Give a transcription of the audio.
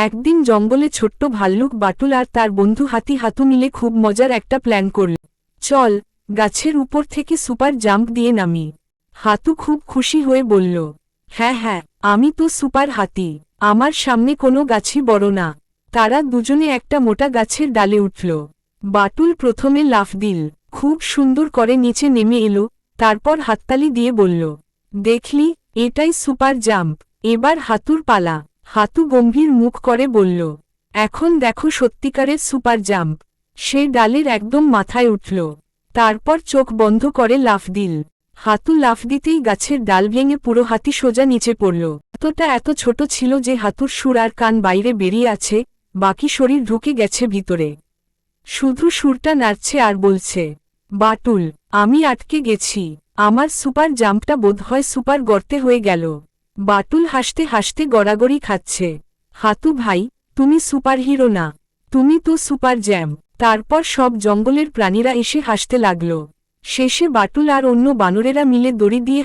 একদিন জঙ্গলে ছোট্ট ভাল্লুক বাটুল আর তার বন্ধু হাতু মিলে খুব মজার একটা প্ল্যান করল। চল, গাছের উপর থেকে সুপার জাম্প দিয়ে নামি। হাতু খুব খুশি হয়ে বলল, হ্যাঁ হ্যাঁ, আমি তো সুপার হাতি, আমার সামনে কোনো গাছই বড় না। তারা দুজনে একটা মোটা গাছের ডালে উঠল। বাটুল প্রথমে লাফ দিল, খুব সুন্দর করে নিচে নেমে এলো, তারপর হাততালি দিয়ে বলল, দেখলি, এটাই সুপার জাম্প। এবার হাতুর পালা। হাতু গম্ভীর মুখ করে বলল, এখন দেখো সত্যিকারের সুপার জাম্প। সে ডালের একদম মাথায় উঠল, তারপর চোখ বন্ধ করে লাফ দিল। হাতু লাফ দিতেই গাছের ডাল ভেঙে পুরো হাতি সোজা নিচে পড়ল। এতটা এত ছোট ছিল যে হাতুর সুর আর কান বাইরে বেরিয়ে আছে, বাকি শরীর ঢুকে গেছে ভিতরে। শুধু সুরটা নাড়ছে আর বলছে, বাটুল, আমি আটকে গেছি, আমার সুপার জাম্পটা বোধহয় সুপার গর্তে হয়ে গেল। বাটুল হাসতে হাসতে গড়াগড়ি খাচ্ছে। হাতু ভাই, তুমি সুপার হিরো না, তুমি তো সুপার জ্যাম। তারপর সব জঙ্গলের প্রাণীরা এসে হাসতে লাগল। শেষে বাটুল আর অন্য বানরেরা মিলে দড়ি দিয়ে